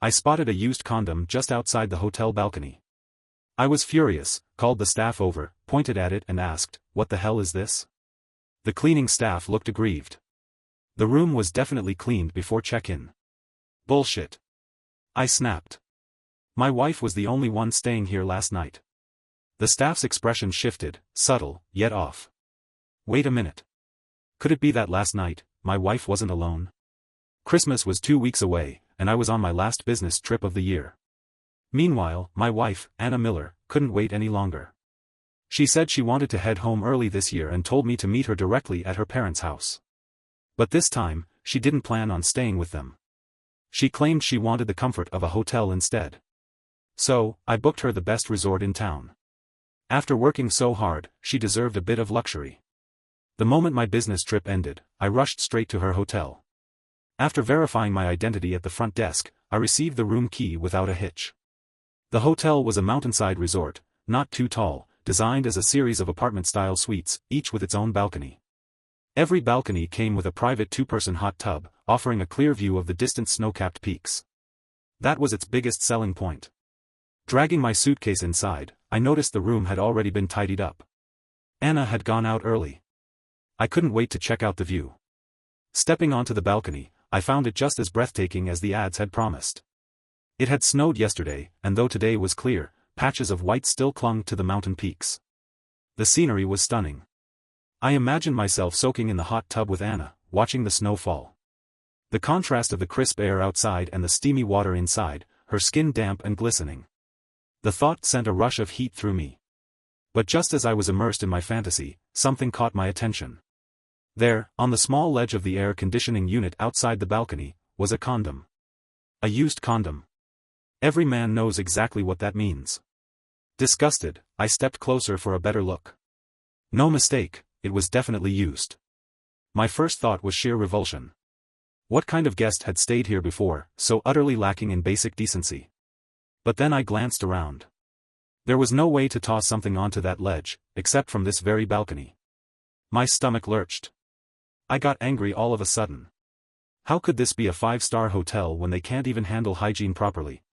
I spotted a used condom just outside the hotel balcony. I was furious, called the staff over, pointed at it and asked, "What the hell is this?" The cleaning staff looked aggrieved. The room was definitely cleaned before check-in. Bullshit. I snapped. My wife was the only one staying here last night. The staff's expression shifted, subtle, yet off. Wait a minute. Could it be that last night, my wife wasn't alone? Christmas was 2 weeks away, and I was on my last business trip of the year. Meanwhile, my wife, Anna Miller, couldn't wait any longer. She said she wanted to head home early this year and told me to meet her directly at her parents' house. But this time, she didn't plan on staying with them. She claimed she wanted the comfort of a hotel instead. So, I booked her the best resort in town. After working so hard, she deserved a bit of luxury. The moment my business trip ended, I rushed straight to her hotel. After verifying my identity at the front desk, I received the room key without a hitch. The hotel was a mountainside resort, not too tall, designed as a series of apartment-style suites, each with its own balcony. Every balcony came with a private 2-person hot tub, offering a clear view of the distant snow-capped peaks. That was its biggest selling point. Dragging my suitcase inside, I noticed the room had already been tidied up. Anna had gone out early. I couldn't wait to check out the view. Stepping onto the balcony, I found it just as breathtaking as the ads had promised. It had snowed yesterday, and though today was clear, patches of white still clung to the mountain peaks. The scenery was stunning. I imagined myself soaking in the hot tub with Anna, watching the snow fall. The contrast of the crisp air outside and the steamy water inside, her skin damp and glistening. The thought sent a rush of heat through me. But just as I was immersed in my fantasy, something caught my attention. There, on the small ledge of the air conditioning unit outside the balcony, was a condom. A used condom. Every man knows exactly what that means. Disgusted, I stepped closer for a better look. No mistake, it was definitely used. My first thought was sheer revulsion. What kind of guest had stayed here before, so utterly lacking in basic decency? But then I glanced around. There was no way to toss something onto that ledge, except from this very balcony. My stomach lurched. I got angry all of a sudden. How could this be a 5-star hotel when they can't even handle hygiene properly?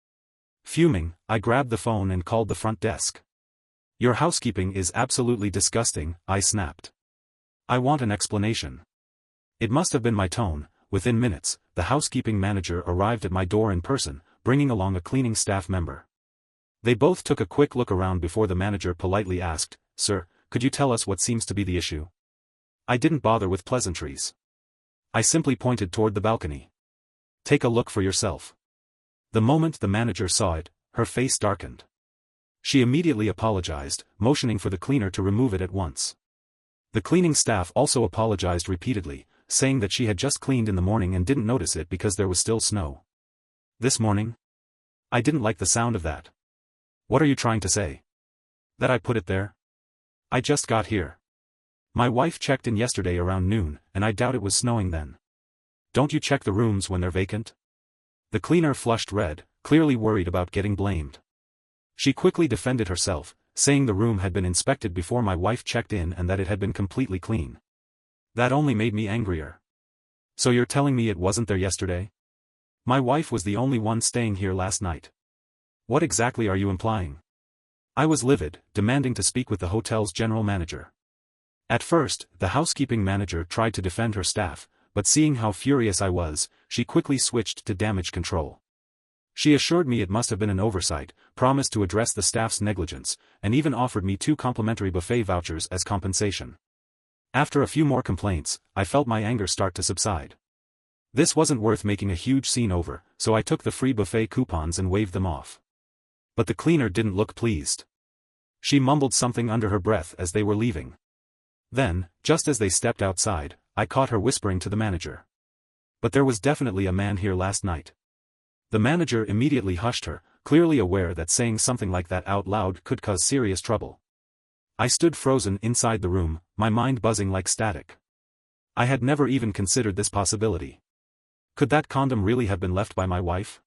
Fuming, I grabbed the phone and called the front desk. "Your housekeeping is absolutely disgusting," I snapped. "I want an explanation." It must have been my tone. Within minutes, the housekeeping manager arrived at my door in person, bringing along a cleaning staff member. They both took a quick look around before the manager politely asked, "Sir, could you tell us what seems to be the issue?" I didn't bother with pleasantries. I simply pointed toward the balcony. "Take a look for yourself." The moment the manager saw it, her face darkened. She immediately apologized, motioning for the cleaner to remove it at once. The cleaning staff also apologized repeatedly, saying that she had just cleaned in the morning and didn't notice it because there was still snow. This morning? I didn't like the sound of that. What are you trying to say? That I put it there? I just got here. My wife checked in yesterday around noon, and I doubt it was snowing then. Don't you check the rooms when they're vacant? The cleaner flushed red, clearly worried about getting blamed. She quickly defended herself, saying the room had been inspected before my wife checked in and that it had been completely clean. That only made me angrier. So you're telling me it wasn't there yesterday? My wife was the only one staying here last night. What exactly are you implying? I was livid, demanding to speak with the hotel's general manager. At first, the housekeeping manager tried to defend her staff, but seeing how furious I was, she quickly switched to damage control. She assured me it must have been an oversight, promised to address the staff's negligence, and even offered me 2 complimentary buffet vouchers as compensation. After a few more complaints, I felt my anger start to subside. This wasn't worth making a huge scene over, so I took the free buffet coupons and waved them off. But the cleaner didn't look pleased. She mumbled something under her breath as they were leaving. Then, just as they stepped outside, I caught her whispering to the manager. "But there was definitely a man here last night." The manager immediately hushed her, clearly aware that saying something like that out loud could cause serious trouble. I stood frozen inside the room, my mind buzzing like static. I had never even considered this possibility. Could that condom really have been left by my wife?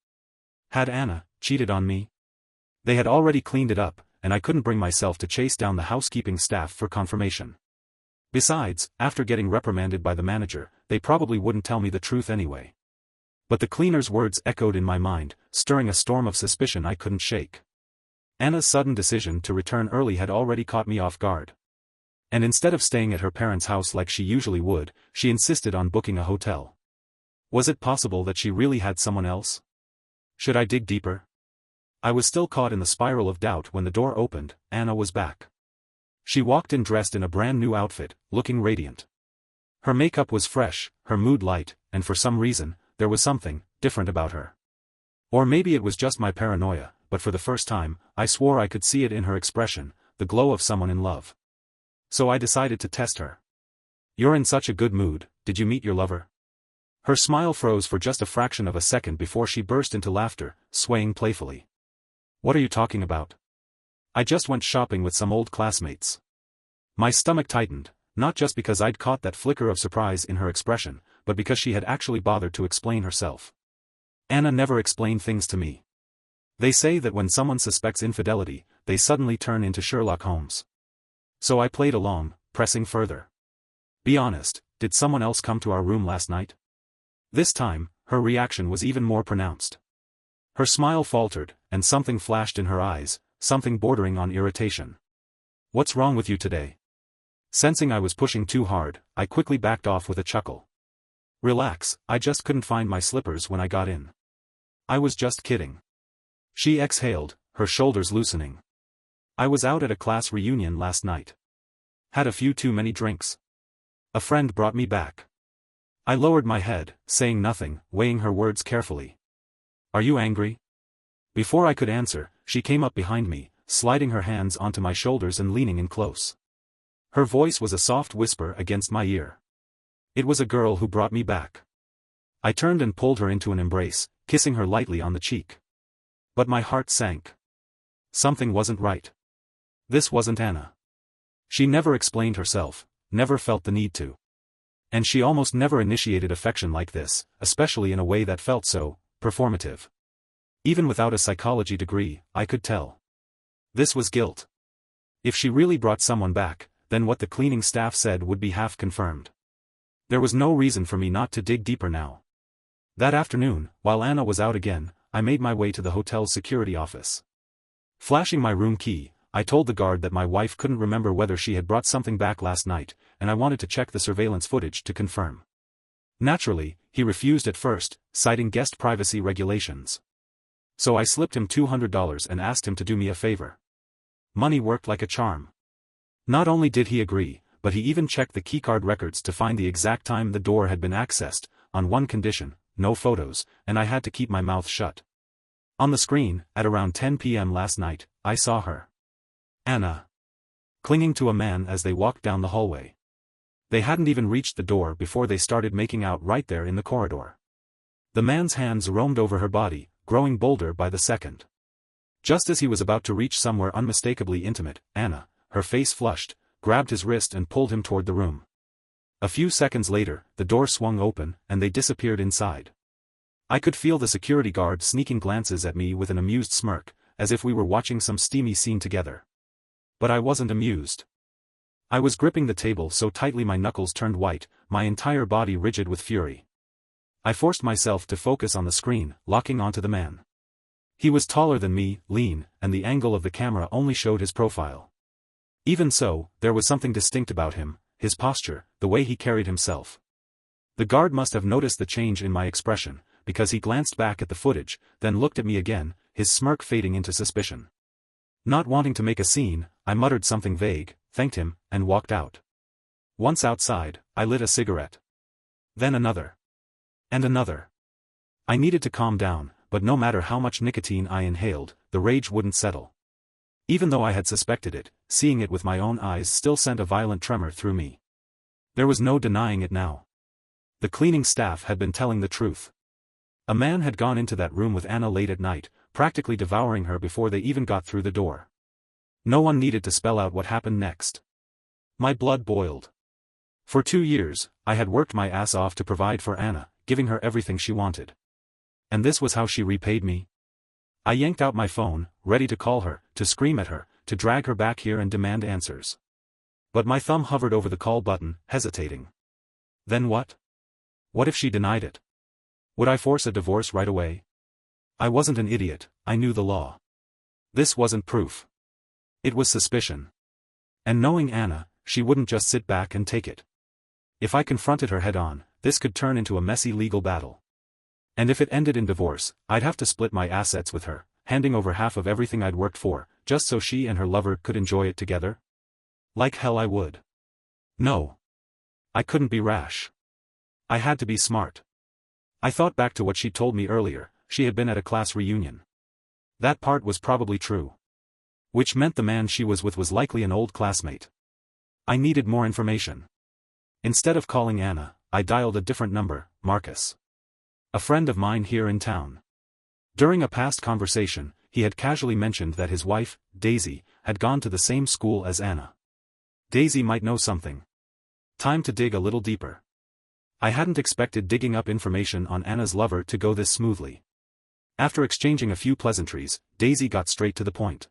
Had Anna cheated on me? They had already cleaned it up, and I couldn't bring myself to chase down the housekeeping staff for confirmation. Besides, after getting reprimanded by the manager, they probably wouldn't tell me the truth anyway. But the cleaner's words echoed in my mind, stirring a storm of suspicion I couldn't shake. Anna's sudden decision to return early had already caught me off guard. And instead of staying at her parents' house like she usually would, she insisted on booking a hotel. Was it possible that she really had someone else? Should I dig deeper? I was still caught in the spiral of doubt when the door opened. Anna was back. She walked in dressed in a brand new outfit, looking radiant. Her makeup was fresh, her mood light, and for some reason, there was something different about her. Or maybe it was just my paranoia, but for the first time, I swore I could see it in her expression, the glow of someone in love. So I decided to test her. "You're in such a good mood, did you meet your lover?" Her smile froze for just a fraction of a second before she burst into laughter, swaying playfully. "What are you talking about?" "I just went shopping with some old classmates." My stomach tightened, not just because I'd caught that flicker of surprise in her expression, but because she had actually bothered to explain herself. Anna never explained things to me. They say that when someone suspects infidelity, they suddenly turn into Sherlock Holmes. So I played along, pressing further. "Be honest, did someone else come to our room last night?" This time, her reaction was even more pronounced. Her smile faltered, and something flashed in her eyes, something bordering on irritation. "What's wrong with you today?" Sensing I was pushing too hard, I quickly backed off with a chuckle. "Relax, I just couldn't find my slippers when I got in. I was just kidding." She exhaled, her shoulders loosening. "I was out at a class reunion last night. Had a few too many drinks. A friend brought me back." I lowered my head, saying nothing, weighing her words carefully. "Are you angry?" Before I could answer, she came up behind me, sliding her hands onto my shoulders and leaning in close. Her voice was a soft whisper against my ear. "It was a girl who brought me back." I turned and pulled her into an embrace, kissing her lightly on the cheek. But my heart sank. Something wasn't right. This wasn't Anna. She never explained herself, never felt the need to. And she almost never initiated affection like this, especially in a way that felt so performative. Even without a psychology degree, I could tell. This was guilt. If she really brought someone back, then what the cleaning staff said would be half confirmed. There was no reason for me not to dig deeper now. That afternoon, while Anna was out again, I made my way to the hotel's security office. Flashing my room key, I told the guard that my wife couldn't remember whether she had brought something back last night, and I wanted to check the surveillance footage to confirm. Naturally, he refused at first, citing guest privacy regulations. So I slipped him $200 and asked him to do me a favor. Money worked like a charm. Not only did he agree, but he even checked the keycard records to find the exact time the door had been accessed, on one condition: no photos, and I had to keep my mouth shut. On the screen, at around 10 p.m. last night, I saw her. Anna. Clinging to a man as they walked down the hallway. They hadn't even reached the door before they started making out right there in the corridor. The man's hands roamed over her body, growing bolder by the second. Just as he was about to reach somewhere unmistakably intimate, Anna, her face flushed, grabbed his wrist and pulled him toward the room. A few seconds later, the door swung open, and they disappeared inside. I could feel the security guard sneaking glances at me with an amused smirk, as if we were watching some steamy scene together. But I wasn't amused. I was gripping the table so tightly my knuckles turned white, my entire body rigid with fury. I forced myself to focus on the screen, locking onto the man. He was taller than me, lean, and the angle of the camera only showed his profile. Even so, there was something distinct about him, his posture, the way he carried himself. The guard must have noticed the change in my expression, because he glanced back at the footage, then looked at me again, his smirk fading into suspicion. Not wanting to make a scene, I muttered something vague, thanked him, and walked out. Once outside, I lit a cigarette. Then another. And another. I needed to calm down, but no matter how much nicotine I inhaled, the rage wouldn't settle. Even though I had suspected it, seeing it with my own eyes still sent a violent tremor through me. There was no denying it now. The cleaning staff had been telling the truth. A man had gone into that room with Anna late at night, practically devouring her before they even got through the door. No one needed to spell out what happened next. My blood boiled. For 2 years, I had worked my ass off to provide for Anna, giving her everything she wanted. And this was how she repaid me? I yanked out my phone, ready to call her, to scream at her, to drag her back here and demand answers. But my thumb hovered over the call button, hesitating. Then what? What if she denied it? Would I force a divorce right away? I wasn't an idiot, I knew the law. This wasn't proof. It was suspicion. And knowing Anna, she wouldn't just sit back and take it. If I confronted her head-on, this could turn into a messy legal battle. And if it ended in divorce, I'd have to split my assets with her, handing over half of everything I'd worked for, just so she and her lover could enjoy it together? Like hell I would. No. I couldn't be rash. I had to be smart. I thought back to what she'd told me earlier. She had been at a class reunion. That part was probably true. Which meant the man she was with was likely an old classmate. I needed more information. Instead of calling Anna, I dialed a different number, Marcus. A friend of mine here in town. During a past conversation, he had casually mentioned that his wife, Daisy, had gone to the same school as Anna. Daisy might know something. Time to dig a little deeper. I hadn't expected digging up information on Anna's lover to go this smoothly. After exchanging a few pleasantries, Daisy got straight to the point.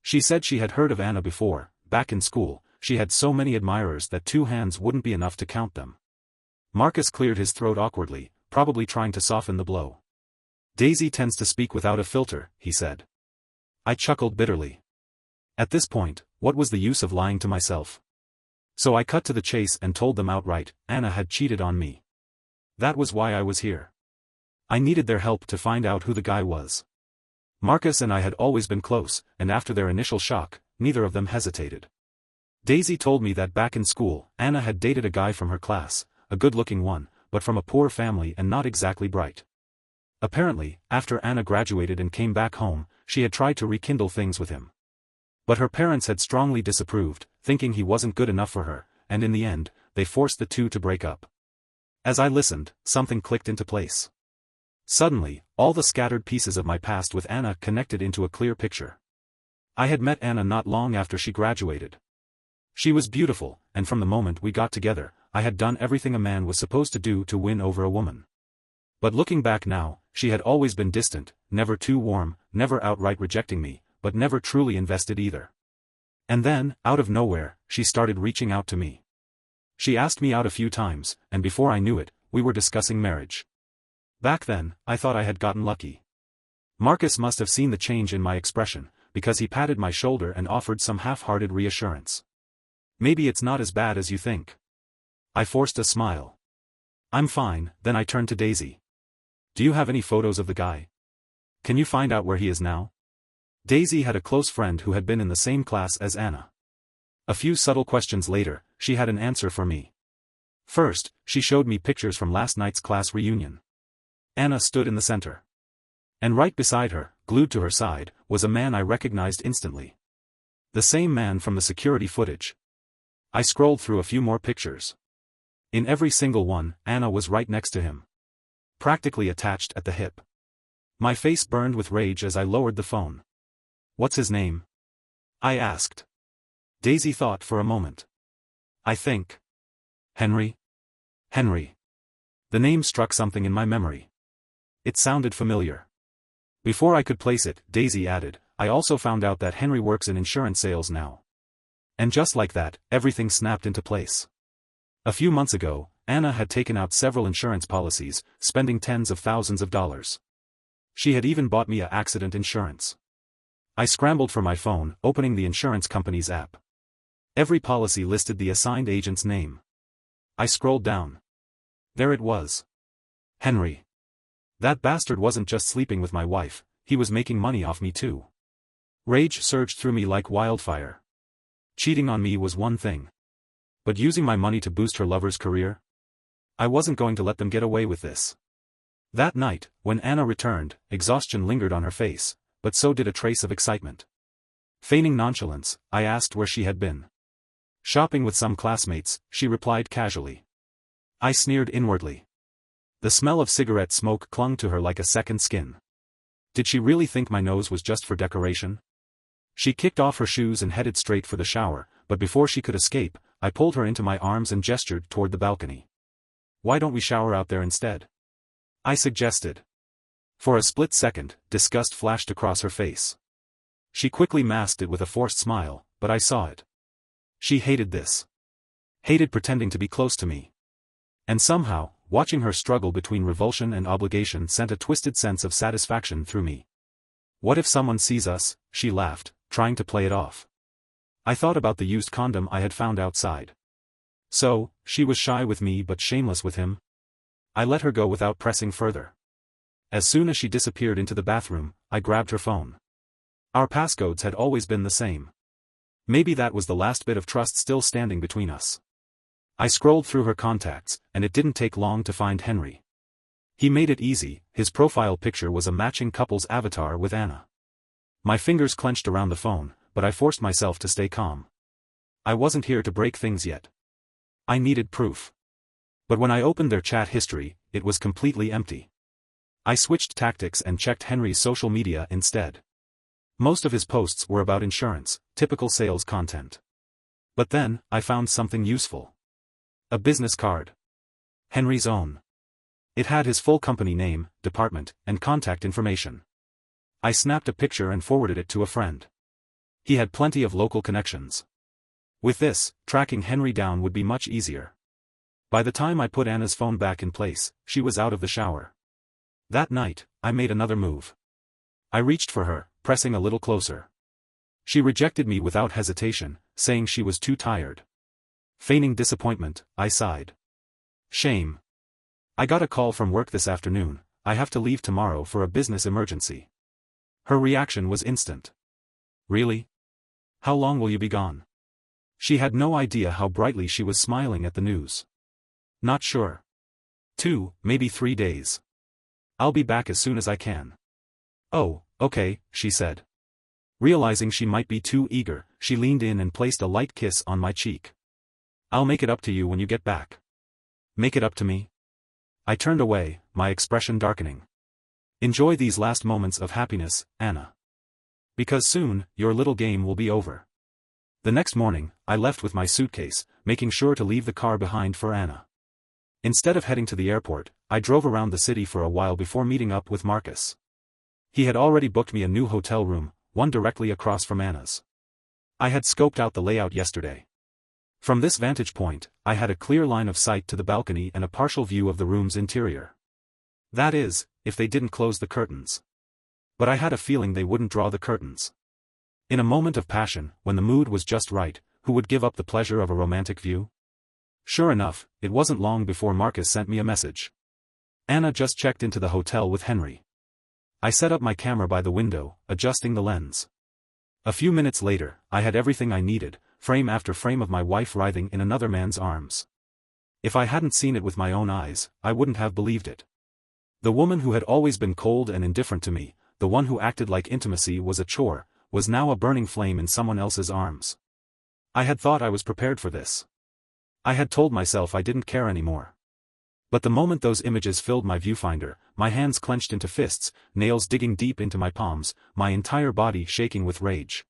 She said she had heard of Anna before. Back in school, she had so many admirers that 2 hands wouldn't be enough to count them. Marcus cleared his throat awkwardly, probably trying to soften the blow. Daisy tends to speak without a filter, he said. I chuckled bitterly. At this point, what was the use of lying to myself? So I cut to the chase and told them outright, Anna had cheated on me. That was why I was here. I needed their help to find out who the guy was. Marcus and I had always been close, and after their initial shock, neither of them hesitated. Daisy told me that back in school, Anna had dated a guy from her class, a good-looking one, but from a poor family and not exactly bright. Apparently, after Anna graduated and came back home, she had tried to rekindle things with him. But her parents had strongly disapproved, thinking he wasn't good enough for her, and in the end, they forced the two to break up. As I listened, something clicked into place. Suddenly, all the scattered pieces of my past with Anna connected into a clear picture. I had met Anna not long after she graduated. She was beautiful, and from the moment we got together, I had done everything a man was supposed to do to win over a woman. But looking back now, she had always been distant, never too warm, never outright rejecting me, but never truly invested either. And then, out of nowhere, she started reaching out to me. She asked me out a few times, and before I knew it, we were discussing marriage. Back then, I thought I had gotten lucky. Marcus must have seen the change in my expression, because he patted my shoulder and offered some half-hearted reassurance. Maybe it's not as bad as you think. I forced a smile. I'm fine. Then I turned to Daisy. Do you have any photos of the guy? Can you find out where he is now? Daisy had a close friend who had been in the same class as Anna. A few subtle questions later, she had an answer for me. First, she showed me pictures from last night's class reunion. Anna stood in the center. And right beside her, glued to her side, was a man I recognized instantly. The same man from the security footage. I scrolled through a few more pictures. In every single one, Anna was right next to him. Practically attached at the hip. My face burned with rage as I lowered the phone. What's his name? I asked. Daisy thought for a moment. I think. Henry? Henry. The name struck something in my memory. It sounded familiar. Before I could place it, Daisy added, I also found out that Henry works in insurance sales now. And just like that, everything snapped into place. A few months ago, Anna had taken out several insurance policies, spending tens of thousands of dollars. She had even bought me accident insurance. I scrambled for my phone, opening the insurance company's app. Every policy listed the assigned agent's name. I scrolled down. There it was. Henry. That bastard wasn't just sleeping with my wife, he was making money off me too. Rage surged through me like wildfire. Cheating on me was one thing. But using my money to boost her lover's career? I wasn't going to let them get away with this. That night, when Anna returned, exhaustion lingered on her face, but so did a trace of excitement. Feigning nonchalance, I asked where she had been. Shopping with some classmates, she replied casually. I sneered inwardly. The smell of cigarette smoke clung to her like a second skin. Did she really think my nose was just for decoration? She kicked off her shoes and headed straight for the shower, but before she could escape, I pulled her into my arms and gestured toward the balcony. Why don't we shower out there instead? I suggested. For a split second, disgust flashed across her face. She quickly masked it with a forced smile, but I saw it. She hated this. Hated pretending to be close to me. And somehow, watching her struggle between revulsion and obligation sent a twisted sense of satisfaction through me. What if someone sees us? She laughed, trying to play it off. I thought about the used condom I had found outside. So, she was shy with me but shameless with him? I let her go without pressing further. As soon as she disappeared into the bathroom, I grabbed her phone. Our passcodes had always been the same. Maybe that was the last bit of trust still standing between us. I scrolled through her contacts, and it didn't take long to find Henry. He made it easy, his profile picture was a matching couple's avatar with Anna. My fingers clenched around the phone, but I forced myself to stay calm. I wasn't here to break things yet. I needed proof. But when I opened their chat history, it was completely empty. I switched tactics and checked Henry's social media instead. Most of his posts were about insurance, typical sales content. But then, I found something useful. A business card. Henry's own. It had his full company name, department, and contact information. I snapped a picture and forwarded it to a friend. He had plenty of local connections. With this, tracking Henry down would be much easier. By the time I put Anna's phone back in place, she was out of the shower. That night, I made another move. I reached for her, pressing a little closer. She rejected me without hesitation, saying she was too tired. Feigning disappointment, I sighed. Shame. I got a call from work this afternoon, I have to leave tomorrow for a business emergency. Her reaction was instant. Really? How long will you be gone? She had no idea how brightly she was smiling at the news. Not sure. 2, maybe 3 days. I'll be back as soon as I can. Oh, okay, she said. Realizing she might be too eager, she leaned in and placed a light kiss on my cheek. I'll make it up to you when you get back. Make it up to me? I turned away, my expression darkening. Enjoy these last moments of happiness, Anna. Because soon, your little game will be over. The next morning, I left with my suitcase, making sure to leave the car behind for Anna. Instead of heading to the airport, I drove around the city for a while before meeting up with Marcus. He had already booked me a new hotel room, one directly across from Anna's. I had scoped out the layout yesterday. From this vantage point, I had a clear line of sight to the balcony and a partial view of the room's interior. That is, if they didn't close the curtains. But I had a feeling they wouldn't draw the curtains. In a moment of passion, when the mood was just right, who would give up the pleasure of a romantic view? Sure enough, it wasn't long before Marcus sent me a message. Anna just checked into the hotel with Henry. I set up my camera by the window, adjusting the lens. A few minutes later, I had everything I needed, frame after frame of my wife writhing in another man's arms. If I hadn't seen it with my own eyes, I wouldn't have believed it. The woman who had always been cold and indifferent to me, the one who acted like intimacy was a chore, was now a burning flame in someone else's arms. I had thought I was prepared for this. I had told myself I didn't care anymore. But the moment those images filled my viewfinder, my hands clenched into fists, nails digging deep into my palms, my entire body shaking with rage.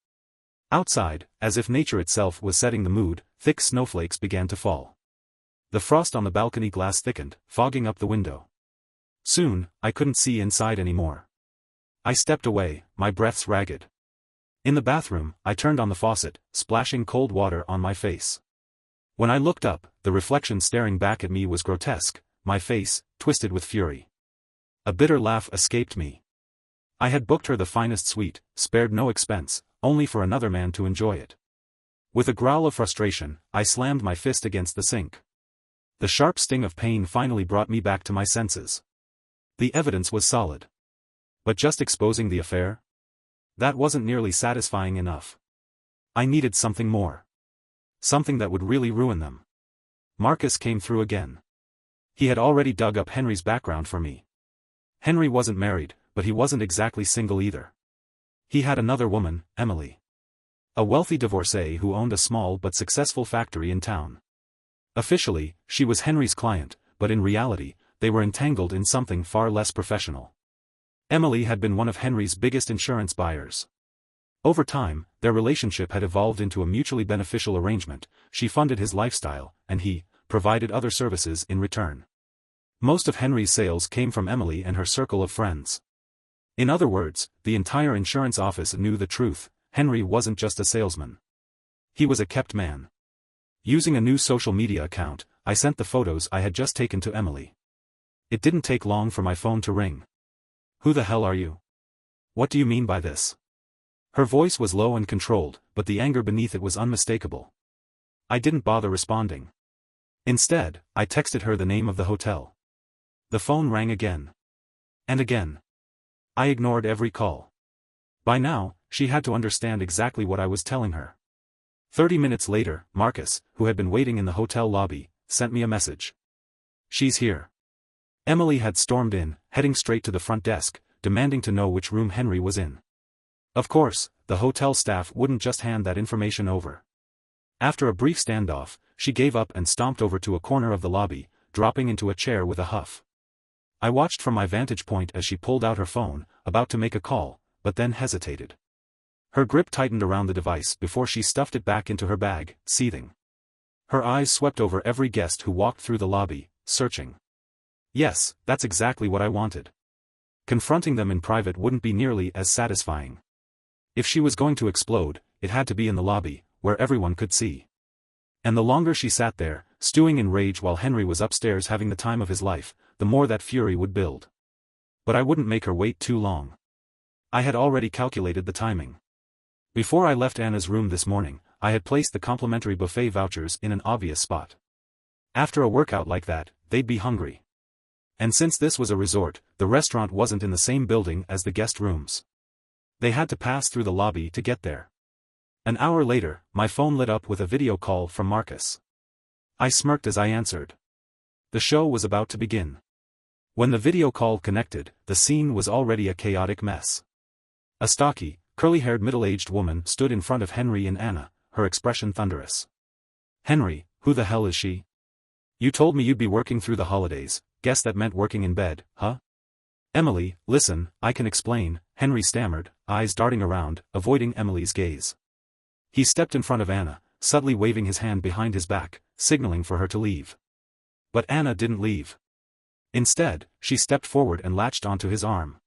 Outside, as if nature itself was setting the mood, thick snowflakes began to fall. The frost on the balcony glass thickened, fogging up the window. Soon, I couldn't see inside anymore. I stepped away, my breaths ragged. In the bathroom, I turned on the faucet, splashing cold water on my face. When I looked up, the reflection staring back at me was grotesque, my face, twisted with fury. A bitter laugh escaped me. I had booked her the finest suite, spared no expense, only for another man to enjoy it. With a growl of frustration, I slammed my fist against the sink. The sharp sting of pain finally brought me back to my senses. The evidence was solid. But just exposing the affair? That wasn't nearly satisfying enough. I needed something more. Something that would really ruin them. Marcus came through again. He had already dug up Henry's background for me. Henry wasn't married, but he wasn't exactly single either. He had another woman, Emily. A wealthy divorcee who owned a small but successful factory in town. Officially, she was Henry's client, but in reality, they were entangled in something far less professional. Emily had been one of Henry's biggest insurance buyers. Over time, their relationship had evolved into a mutually beneficial arrangement. She funded his lifestyle, and he provided other services in return. Most of Henry's sales came from Emily and her circle of friends. In other words, the entire insurance office knew the truth: Henry wasn't just a salesman. He was a kept man. Using a new social media account, I sent the photos I had just taken to Emily. It didn't take long for my phone to ring. "Who the hell are you? What do you mean by this?" Her voice was low and controlled, but the anger beneath it was unmistakable. I didn't bother responding. Instead, I texted her the name of the hotel. The phone rang again. And again. I ignored every call. By now, she had to understand exactly what I was telling her. 30 minutes later, Marcus, who had been waiting in the hotel lobby, sent me a message. "She's here." Emily had stormed in, heading straight to the front desk, demanding to know which room Henry was in. Of course, the hotel staff wouldn't just hand that information over. After a brief standoff, she gave up and stomped over to a corner of the lobby, dropping into a chair with a huff. I watched from my vantage point as she pulled out her phone, about to make a call, but then hesitated. Her grip tightened around the device before she stuffed it back into her bag, seething. Her eyes swept over every guest who walked through the lobby, searching. Yes, that's exactly what I wanted. Confronting them in private wouldn't be nearly as satisfying. If she was going to explode, it had to be in the lobby, where everyone could see. And the longer she sat there, stewing in rage while Henry was upstairs having the time of his life, the more that fury would build. But I wouldn't make her wait too long. I had already calculated the timing. Before I left Anna's room this morning, I had placed the complimentary buffet vouchers in an obvious spot. After a workout like that, they'd be hungry. And since this was a resort, the restaurant wasn't in the same building as the guest rooms. They had to pass through the lobby to get there. An hour later, my phone lit up with a video call from Marcus. I smirked as I answered. The show was about to begin. When the video call connected, the scene was already a chaotic mess. A stocky, curly-haired middle-aged woman stood in front of Henry and Anna, her expression thunderous. "Henry, who the hell is she? You told me you'd be working through the holidays, guess that meant working in bed, huh?" "Emily, listen, I can explain," Henry stammered, eyes darting around, avoiding Emily's gaze. He stepped in front of Anna, subtly waving his hand behind his back, signaling for her to leave. But Anna didn't leave. Instead, she stepped forward and latched onto his arm.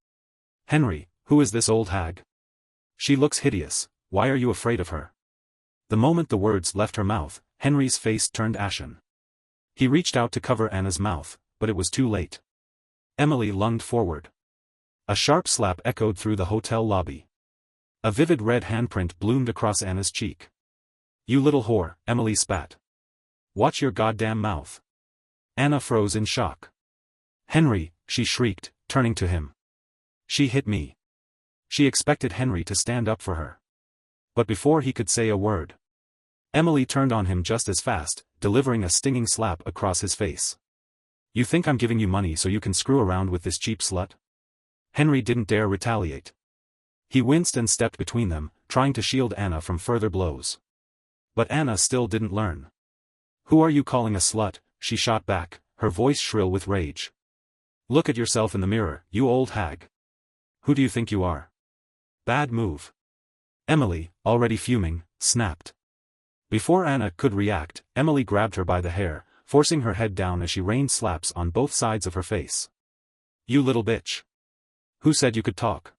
"Henry, who is this old hag? She looks hideous, why are you afraid of her?" The moment the words left her mouth, Henry's face turned ashen. He reached out to cover Anna's mouth, but it was too late. Emily lunged forward. A sharp slap echoed through the hotel lobby. A vivid red handprint bloomed across Anna's cheek. "You little whore," Emily spat. "Watch your goddamn mouth." Anna froze in shock. "Henry," she shrieked, turning to him. "She hit me." She expected Henry to stand up for her. But before he could say a word, Emily turned on him just as fast, delivering a stinging slap across his face. "You think I'm giving you money so you can screw around with this cheap slut?" Henry didn't dare retaliate. He winced and stepped between them, trying to shield Anna from further blows. But Anna still didn't learn. "Who are you calling a slut?" she shot back, her voice shrill with rage. "Look at yourself in the mirror, you old hag. Who do you think you are?" "Bad move." Emily, already fuming, snapped. Before Anna could react, Emily grabbed her by the hair, forcing her head down as she rained slaps on both sides of her face. "You little bitch. Who said you could talk?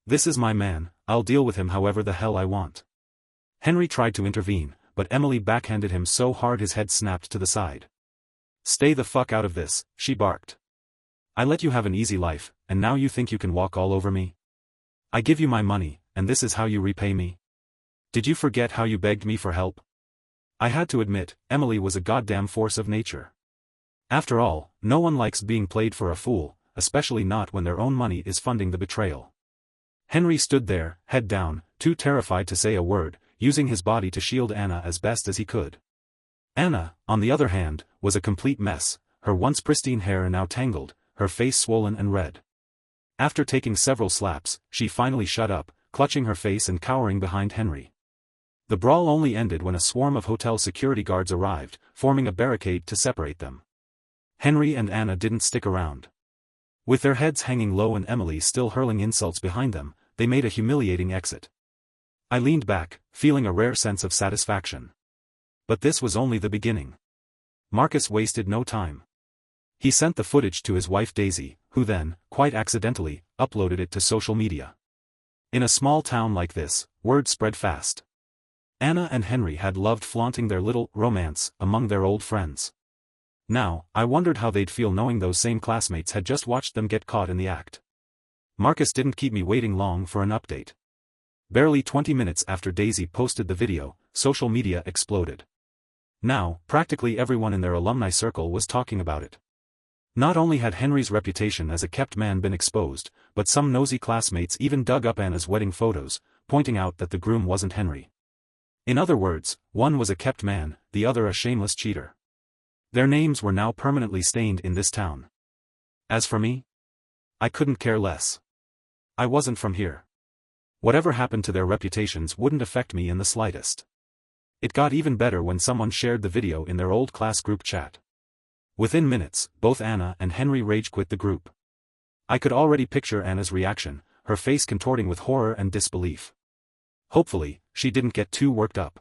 This is my man, I'll deal with him however the hell I want." Henry tried to intervene, but Emily backhanded him so hard his head snapped to the side. "Stay the fuck out of this," she barked. "I let you have an easy life, and now you think you can walk all over me? I give you my money, and this is how you repay me? Did you forget how you begged me for help?" I had to admit, Emily was a goddamn force of nature. After all, no one likes being played for a fool, especially not when their own money is funding the betrayal. Henry stood there, head down, too terrified to say a word, using his body to shield Anna as best as he could. Anna, on the other hand, was a complete mess, her once pristine hair now tangled, her face swollen and red. After taking several slaps, she finally shut up, clutching her face and cowering behind Henry. The brawl only ended when a swarm of hotel security guards arrived, forming a barricade to separate them. Henry and Anna didn't stick around. With their heads hanging low and Emily still hurling insults behind them, they made a humiliating exit. I leaned back, feeling a rare sense of satisfaction. But this was only the beginning. Marcus wasted no time. He sent the footage to his wife Daisy, who then, quite accidentally, uploaded it to social media. In a small town like this, word spread fast. Anna and Henry had loved flaunting their little romance among their old friends. Now, I wondered how they'd feel knowing those same classmates had just watched them get caught in the act. Marcus didn't keep me waiting long for an update. Barely 20 minutes after Daisy posted the video, social media exploded. Now, practically everyone in their alumni circle was talking about it. Not only had Henry's reputation as a kept man been exposed, but some nosy classmates even dug up Anna's wedding photos, pointing out that the groom wasn't Henry. In other words, one was a kept man, the other a shameless cheater. Their names were now permanently stained in this town. As for me, I couldn't care less. I wasn't from here. Whatever happened to their reputations wouldn't affect me in the slightest. It got even better when someone shared the video in their old class group chat. Within minutes, both Anna and Henry rage quit the group. I could already picture Anna's reaction, her face contorting with horror and disbelief. Hopefully, she didn't get too worked up.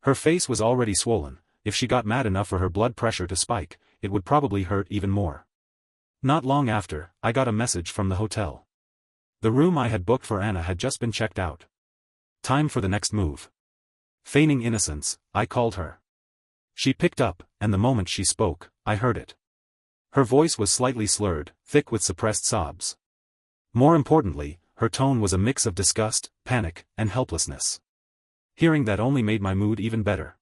Her face was already swollen. If she got mad enough for her blood pressure to spike, it would probably hurt even more. Not long after, I got a message from the hotel. The room I had booked for Anna had just been checked out. Time for the next move. Feigning innocence, I called her. She picked up, and the moment she spoke, I heard it. Her voice was slightly slurred, thick with suppressed sobs. More importantly, her tone was a mix of disgust, panic, and helplessness. Hearing that only made my mood even better.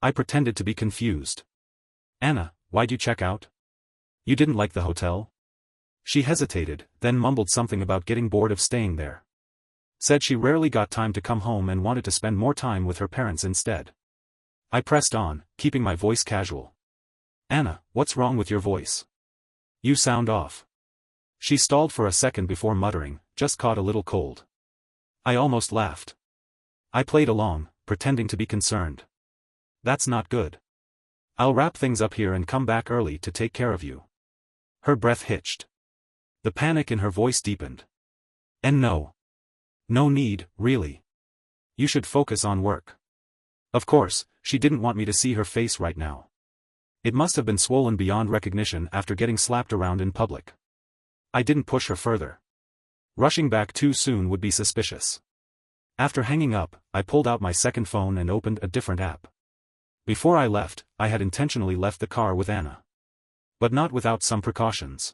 I pretended to be confused. "Anna, why'd you check out? You didn't like the hotel?" She hesitated, then mumbled something about getting bored of staying there. Said she rarely got time to come home and wanted to spend more time with her parents instead. I pressed on, keeping my voice casual. "Anna, what's wrong with your voice? You sound off." She stalled for a second before muttering, "Just caught a little cold." I almost laughed. I played along, pretending to be concerned. "That's not good. I'll wrap things up here and come back early to take care of you." Her breath hitched. The panic in her voice deepened. "And no need, really. You should focus on work." Of course, she didn't want me to see her face right now. It must have been swollen beyond recognition after getting slapped around in public. I didn't push her further. Rushing back too soon would be suspicious. After hanging up, I pulled out my second phone and opened a different app. Before I left, I had intentionally left the car with Anna. But not without some precautions.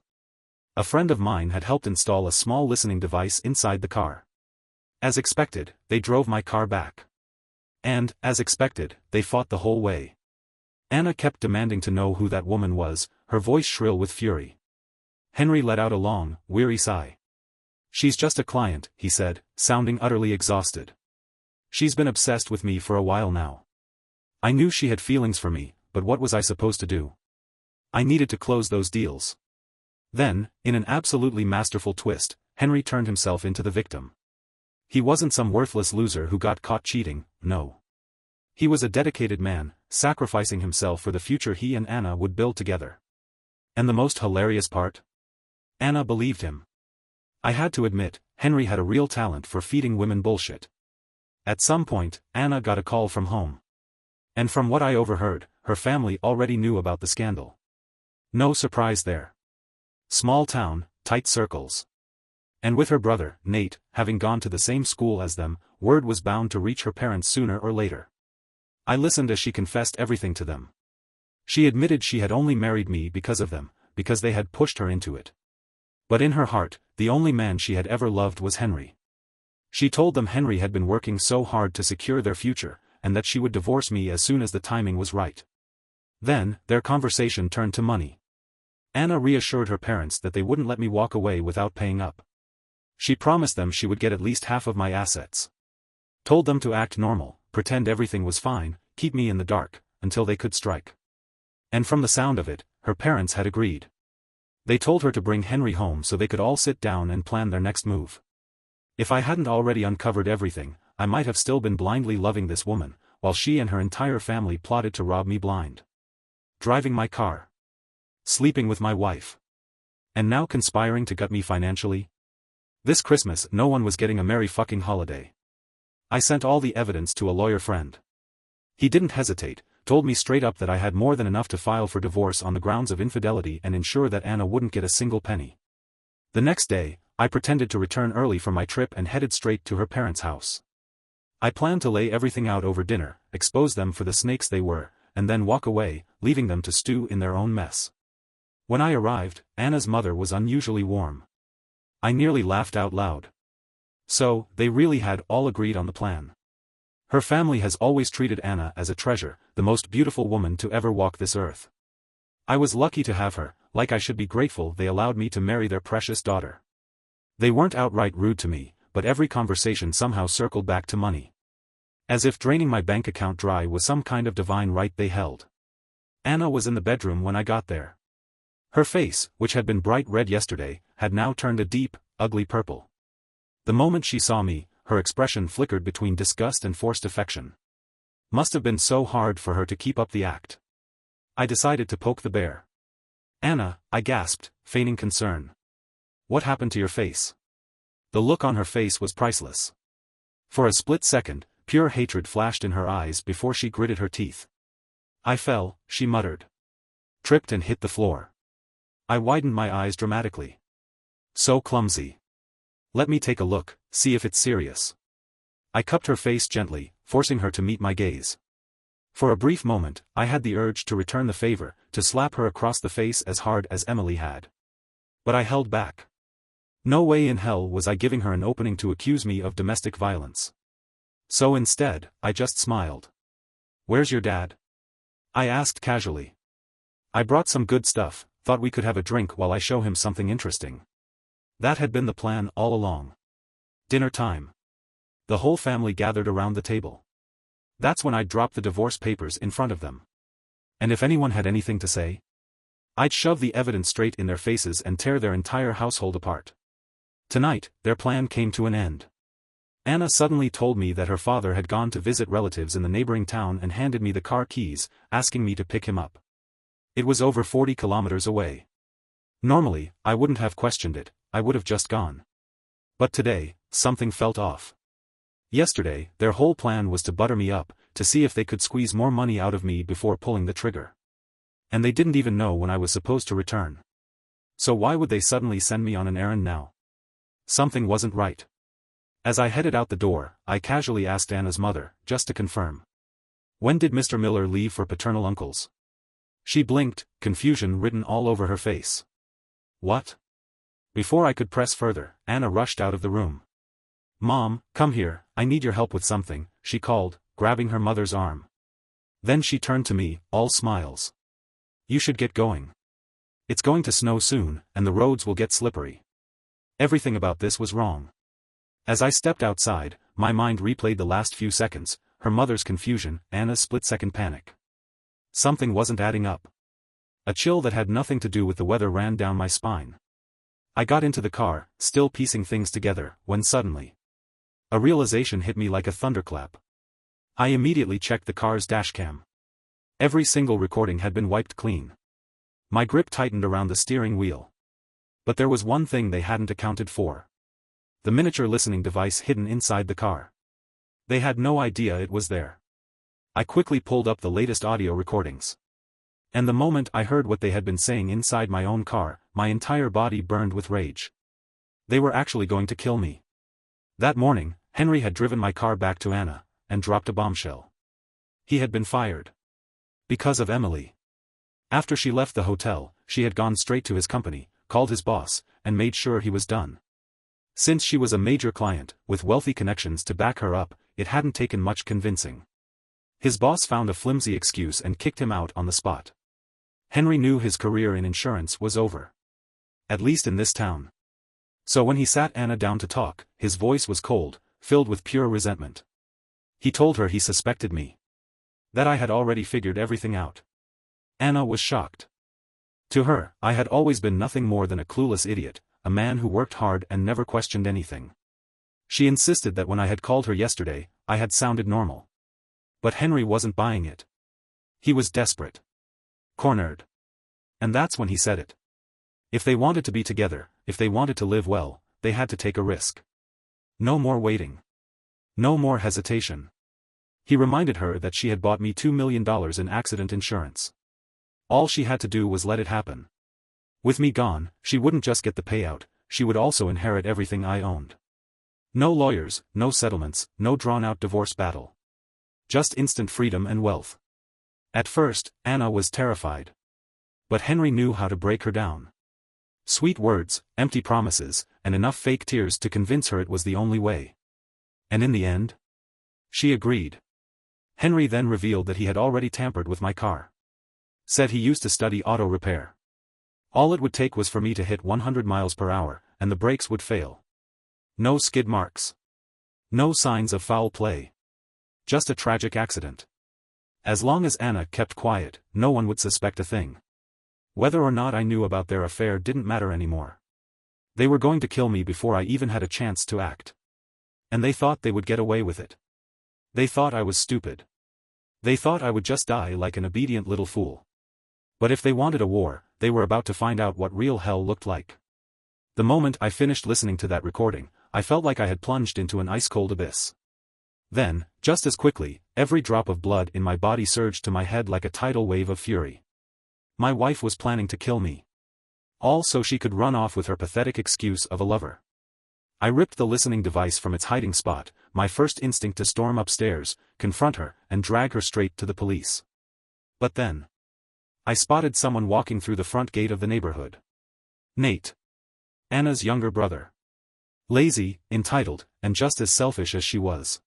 A friend of mine had helped install a small listening device inside the car. As expected, they drove my car back. And, as expected, they fought the whole way. Anna kept demanding to know who that woman was, her voice shrill with fury. Henry let out a long, weary sigh. "She's just a client," he said, sounding utterly exhausted. "She's been obsessed with me for a while now. I knew she had feelings for me, but what was I supposed to do? I needed to close those deals." Then, in an absolutely masterful twist, Henry turned himself into the victim. He wasn't some worthless loser who got caught cheating, no. He was a dedicated man, sacrificing himself for the future he and Anna would build together. And the most hilarious part? Anna believed him. I had to admit, Henry had a real talent for feeding women bullshit. At some point, Anna got a call from home. And from what I overheard, her family already knew about the scandal. No surprise there. Small town, tight circles. And with her brother, Nate, having gone to the same school as them, word was bound to reach her parents sooner or later. I listened as she confessed everything to them. She admitted she had only married me because of them, because they had pushed her into it. But in her heart, the only man she had ever loved was Henry. She told them Henry had been working so hard to secure their future, and that she would divorce me as soon as the timing was right. Then, their conversation turned to money. Anna reassured her parents that they wouldn't let me walk away without paying up. She promised them she would get at least half of my assets. Told them to act normal, pretend everything was fine, keep me in the dark, until they could strike. And from the sound of it, her parents had agreed. They told her to bring Henry home so they could all sit down and plan their next move. If I hadn't already uncovered everything, I might have still been blindly loving this woman, while she and her entire family plotted to rob me blind. Driving my car. Sleeping with my wife. And now conspiring to gut me financially? This Christmas no one was getting a merry fucking holiday. I sent all the evidence to a lawyer friend. He didn't hesitate, told me straight up that I had more than enough to file for divorce on the grounds of infidelity and ensure that Anna wouldn't get a single penny. The next day, I pretended to return early from my trip and headed straight to her parents' house. I planned to lay everything out over dinner, expose them for the snakes they were, and then walk away, leaving them to stew in their own mess. When I arrived, Anna's mother was unusually warm. I nearly laughed out loud. So, they really had all agreed on the plan. Her family has always treated Anna as a treasure, the most beautiful woman to ever walk this earth. I was lucky to have her, like I should be grateful they allowed me to marry their precious daughter. They weren't outright rude to me, but every conversation somehow circled back to money. As if draining my bank account dry was some kind of divine right they held. Anna was in the bedroom when I got there. Her face, which had been bright red yesterday, had now turned a deep, ugly purple. The moment she saw me, her expression flickered between disgust and forced affection. Must have been so hard for her to keep up the act. I decided to poke the bear. "Anna," I gasped, feigning concern. "What happened to your face?" The look on her face was priceless. For a split second, pure hatred flashed in her eyes before she gritted her teeth. "I fell," she muttered. "Tripped and hit the floor." I widened my eyes dramatically. "So clumsy. Let me take a look, see if it's serious." I cupped her face gently, forcing her to meet my gaze. For a brief moment, I had the urge to return the favor, to slap her across the face as hard as Emily had. But I held back. No way in hell was I giving her an opening to accuse me of domestic violence. So instead, I just smiled. "Where's your dad?" I asked casually. "I brought some good stuff, thought we could have a drink while I show him something interesting." That had been the plan all along. Dinner time. The whole family gathered around the table. That's when I'd drop the divorce papers in front of them. And if anyone had anything to say, I'd shove the evidence straight in their faces and tear their entire household apart. Tonight, their plan came to an end. Anna suddenly told me that her father had gone to visit relatives in the neighboring town and handed me the car keys, asking me to pick him up. It was over 40 kilometers away. Normally, I wouldn't have questioned it, I would have just gone. But today, something felt off. Yesterday, their whole plan was to butter me up, to see if they could squeeze more money out of me before pulling the trigger. And they didn't even know when I was supposed to return. So why would they suddenly send me on an errand now? Something wasn't right. As I headed out the door, I casually asked Anna's mother, just to confirm. "When did Mr. Miller leave for paternal uncle's?" She blinked, confusion written all over her face. "What?" Before I could press further, Anna rushed out of the room. "Mom, come here, I need your help with something," she called, grabbing her mother's arm. Then she turned to me, all smiles. "You should get going. It's going to snow soon, and the roads will get slippery." Everything about this was wrong. As I stepped outside, my mind replayed the last few seconds, her mother's confusion, Anna's split-second panic. Something wasn't adding up. A chill that had nothing to do with the weather ran down my spine. I got into the car, still piecing things together, when suddenly a realization hit me like a thunderclap. I immediately checked the car's dashcam. Every single recording had been wiped clean. My grip tightened around the steering wheel. But there was one thing they hadn't accounted for. The miniature listening device hidden inside the car. They had no idea it was there. I quickly pulled up the latest audio recordings. And the moment I heard what they had been saying inside my own car, my entire body burned with rage. They were actually going to kill me. That morning, Henry had driven my car back to Anna, and dropped a bombshell. He had been fired. Because of Emily. After she left the hotel, she had gone straight to his company, called his boss, and made sure he was done. Since she was a major client, with wealthy connections to back her up, it hadn't taken much convincing. His boss found a flimsy excuse and kicked him out on the spot. Henry knew his career in insurance was over. At least in this town. So when he sat Anna down to talk, his voice was cold, filled with pure resentment. He told her he suspected me. That I had already figured everything out. Anna was shocked. To her, I had always been nothing more than a clueless idiot, a man who worked hard and never questioned anything. She insisted that when I had called her yesterday, I had sounded normal. But Henry wasn't buying it. He was desperate. Cornered. And that's when he said it. If they wanted to be together, if they wanted to live well, they had to take a risk. No more waiting. No more hesitation. He reminded her that she had bought me $2 million in accident insurance. All she had to do was let it happen. With me gone, she wouldn't just get the payout, she would also inherit everything I owned. No lawyers, no settlements, no drawn-out divorce battle. Just instant freedom and wealth. At first, Anna was terrified. But Henry knew how to break her down. Sweet words, empty promises, and enough fake tears to convince her it was the only way. And in the end? She agreed. Henry then revealed that he had already tampered with my car. Said he used to study auto repair. All it would take was for me to hit 100 miles per hour, and the brakes would fail. No skid marks. No signs of foul play. Just a tragic accident. As long as Anna kept quiet, no one would suspect a thing. Whether or not I knew about their affair didn't matter anymore. They were going to kill me before I even had a chance to act. And they thought they would get away with it. They thought I was stupid. They thought I would just die like an obedient little fool. But if they wanted a war, they were about to find out what real hell looked like. The moment I finished listening to that recording, I felt like I had plunged into an ice-cold abyss. Then, just as quickly, every drop of blood in my body surged to my head like a tidal wave of fury. My wife was planning to kill me. All so she could run off with her pathetic excuse of a lover. I ripped the listening device from its hiding spot, my first instinct to storm upstairs, confront her, and drag her straight to the police. But then, I spotted someone walking through the front gate of the neighborhood. Nate. Anna's younger brother. Lazy, entitled, and just as selfish as she was.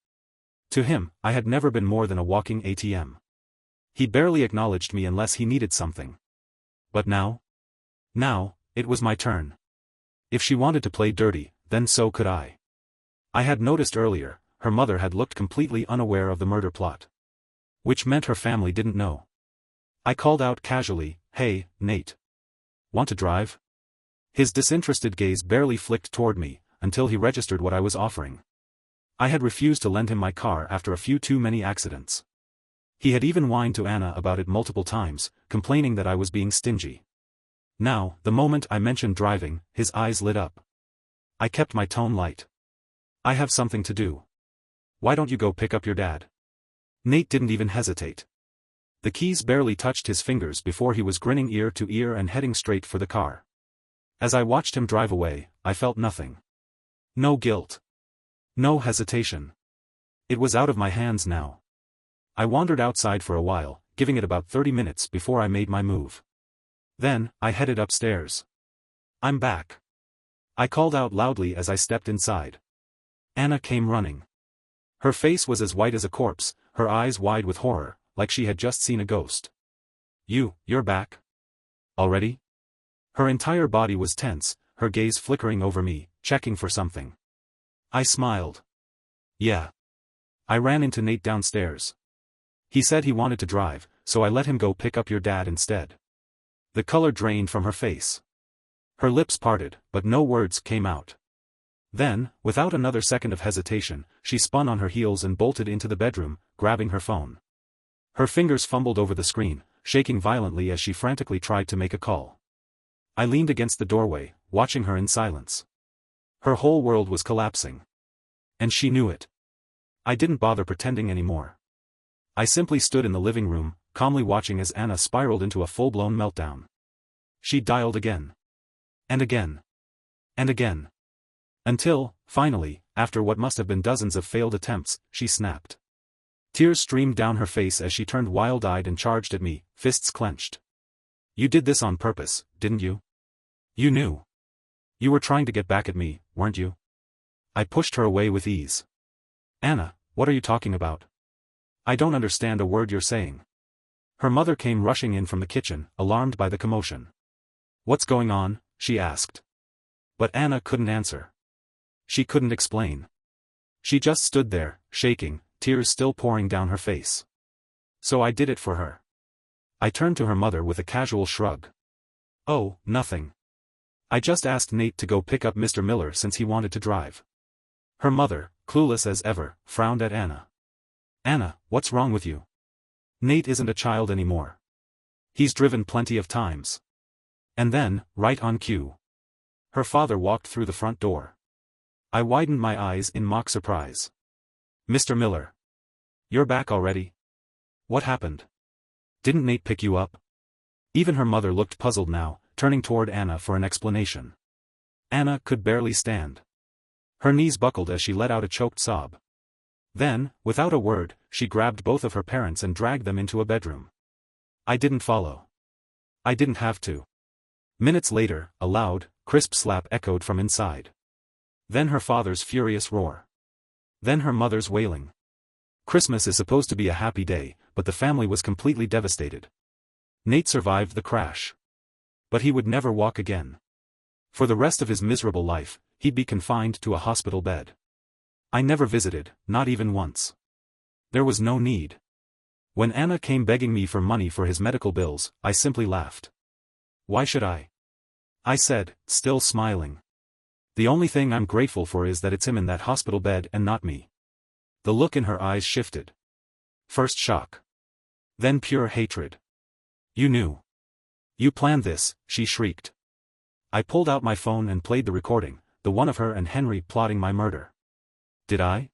To him, I had never been more than a walking ATM. He barely acknowledged me unless he needed something. But now? Now, it was my turn. If she wanted to play dirty, then so could I. I had noticed earlier, her mother had looked completely unaware of the murder plot. Which meant her family didn't know. I called out casually, "Hey, Nate. Want to drive?" His disinterested gaze barely flicked toward me, until he registered what I was offering. I had refused to lend him my car after a few too many accidents. He had even whined to Anna about it multiple times, complaining that I was being stingy. Now, the moment I mentioned driving, his eyes lit up. I kept my tone light. "I have something to do. Why don't you go pick up your dad?" Nate didn't even hesitate. The keys barely touched his fingers before he was grinning ear to ear and heading straight for the car. As I watched him drive away, I felt nothing. No guilt. No hesitation. It was out of my hands now. I wandered outside for a while, giving it about 30 minutes before I made my move. Then, I headed upstairs. "I'm back," I called out loudly as I stepped inside. Anna came running. Her face was as white as a corpse, her eyes wide with horror, like she had just seen a ghost. You're back? Already?" Her entire body was tense, her gaze flickering over me, checking for something. I smiled. "Yeah." I ran into Nate downstairs. He said he wanted to drive, so I let him go pick up your dad instead. The color drained from her face. Her lips parted, but no words came out. Then, without another second of hesitation, she spun on her heels and bolted into the bedroom, grabbing her phone. Her fingers fumbled over the screen, shaking violently as she frantically tried to make a call. I leaned against the doorway, watching her in silence. Her whole world was collapsing. And she knew it. I didn't bother pretending anymore. I simply stood in the living room, calmly watching as Anna spiraled into a full-blown meltdown. She dialed again. And again. And again. Until, finally, after what must have been dozens of failed attempts, she snapped. Tears streamed down her face as she turned wild-eyed and charged at me, fists clenched. "You did this on purpose, didn't you? You knew. You were trying to get back at me, weren't you?" I pushed her away with ease. "Anna, what are you talking about? I don't understand a word you're saying." Her mother came rushing in from the kitchen, alarmed by the commotion. "What's going on?" she asked. But Anna couldn't answer. She couldn't explain. She just stood there, shaking, tears still pouring down her face. So I did it for her. I turned to her mother with a casual shrug. "Oh, nothing. I just asked Nate to go pick up Mr. Miller since he wanted to drive." Her mother, clueless as ever, frowned at Anna. "Anna, what's wrong with you? Nate isn't a child anymore. He's driven plenty of times." And then, right on cue, her father walked through the front door. I widened my eyes in mock surprise. "Mr. Miller. You're back already? What happened? Didn't Nate pick you up?" Even her mother looked puzzled now, turning toward Anna for an explanation. Anna could barely stand. Her knees buckled as she let out a choked sob. Then, without a word, she grabbed both of her parents and dragged them into a bedroom. I didn't follow. I didn't have to. Minutes later, a loud, crisp slap echoed from inside. Then her father's furious roar. Then her mother's wailing. Christmas is supposed to be a happy day, but the family was completely devastated. Nate survived the crash. But he would never walk again. For the rest of his miserable life, he'd be confined to a hospital bed. I never visited, not even once. There was no need. When Anna came begging me for money for his medical bills, I simply laughed. Why should I? I said, still smiling. The only thing I'm grateful for is that it's him in that hospital bed and not me. The look in her eyes shifted. First shock. Then pure hatred. You knew. You planned this, she shrieked. I pulled out my phone and played the recording, the one of her and Henry plotting my murder. Did I?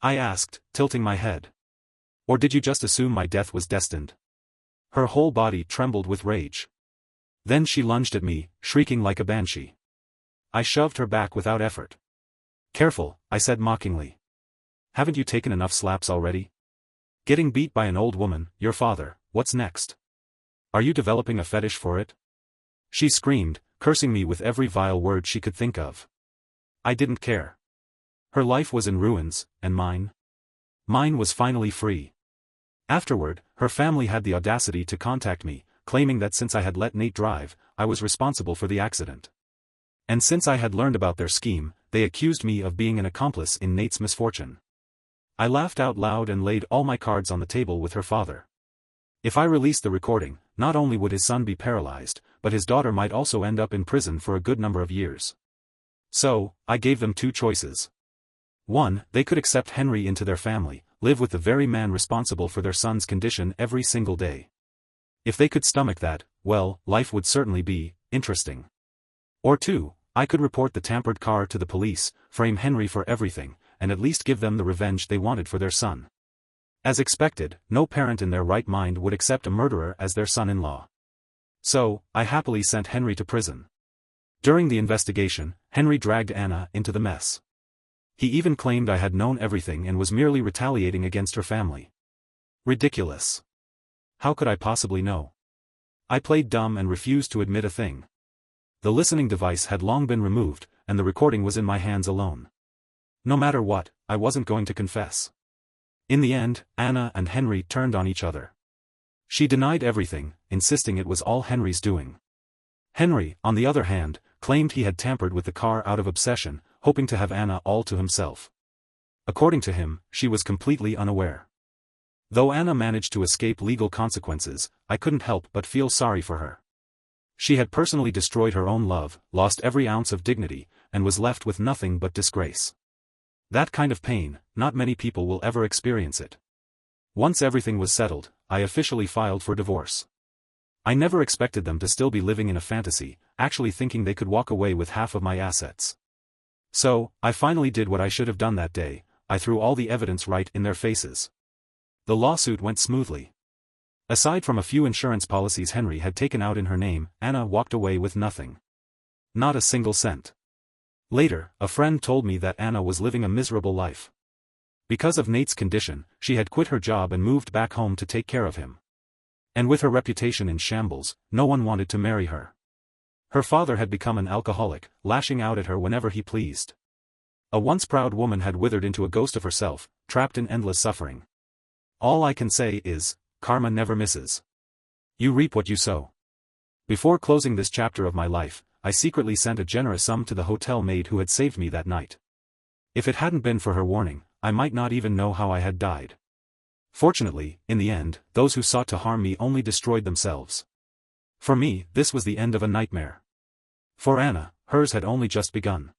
I asked, tilting my head. Or did you just assume my death was destined? Her whole body trembled with rage. Then she lunged at me, shrieking like a banshee. I shoved her back without effort. Careful, I said mockingly. Haven't you taken enough slaps already? Getting beat by an old woman, your father, what's next? Are you developing a fetish for it? She screamed, cursing me with every vile word she could think of. I didn't care. Her life was in ruins, and mine? Mine was finally free. Afterward, her family had the audacity to contact me, claiming that since I had let Nate drive, I was responsible for the accident. And since I had learned about their scheme, they accused me of being an accomplice in Nate's misfortune. I laughed out loud and laid all my cards on the table with her father. If I released the recording, not only would his son be paralyzed, but his daughter might also end up in prison for a good number of years. So, I gave them two choices. 1. They could accept Henry into their family, live with the very man responsible for their son's condition every single day. If they could stomach that, well, life would certainly be interesting. Or 2, I could report the tampered car to the police, frame Henry for everything, and at least give them the revenge they wanted for their son. As expected, no parent in their right mind would accept a murderer as their son-in-law. So, I happily sent Henry to prison. During the investigation, Henry dragged Anna into the mess. He even claimed I had known everything and was merely retaliating against her family. Ridiculous. How could I possibly know? I played dumb and refused to admit a thing. The listening device had long been removed, and the recording was in my hands alone. No matter what, I wasn't going to confess. In the end, Anna and Henry turned on each other. She denied everything, insisting it was all Henry's doing. Henry, on the other hand, claimed he had tampered with the car out of obsession, hoping to have Anna all to himself. According to him, she was completely unaware. Though Anna managed to escape legal consequences, I couldn't help but feel sorry for her. She had personally destroyed her own love, lost every ounce of dignity, and was left with nothing but disgrace. That kind of pain, not many people will ever experience it. Once everything was settled, I officially filed for divorce. I never expected them to still be living in a fantasy, actually thinking they could walk away with half of my assets. So, I finally did what I should have done that day, I threw all the evidence right in their faces. The lawsuit went smoothly. Aside from a few insurance policies Henry had taken out in her name, Anna walked away with nothing. Not a single cent. Later, a friend told me that Anna was living a miserable life. Because of Nate's condition, she had quit her job and moved back home to take care of him. And with her reputation in shambles, no one wanted to marry her. Her father had become an alcoholic, lashing out at her whenever he pleased. A once proud woman had withered into a ghost of herself, trapped in endless suffering. All I can say is, karma never misses. You reap what you sow. Before closing this chapter of my life, I secretly sent a generous sum to the hotel maid who had saved me that night. If it hadn't been for her warning, I might not even know how I had died. Fortunately, in the end, those who sought to harm me only destroyed themselves. For me, this was the end of a nightmare. For Anna, hers had only just begun.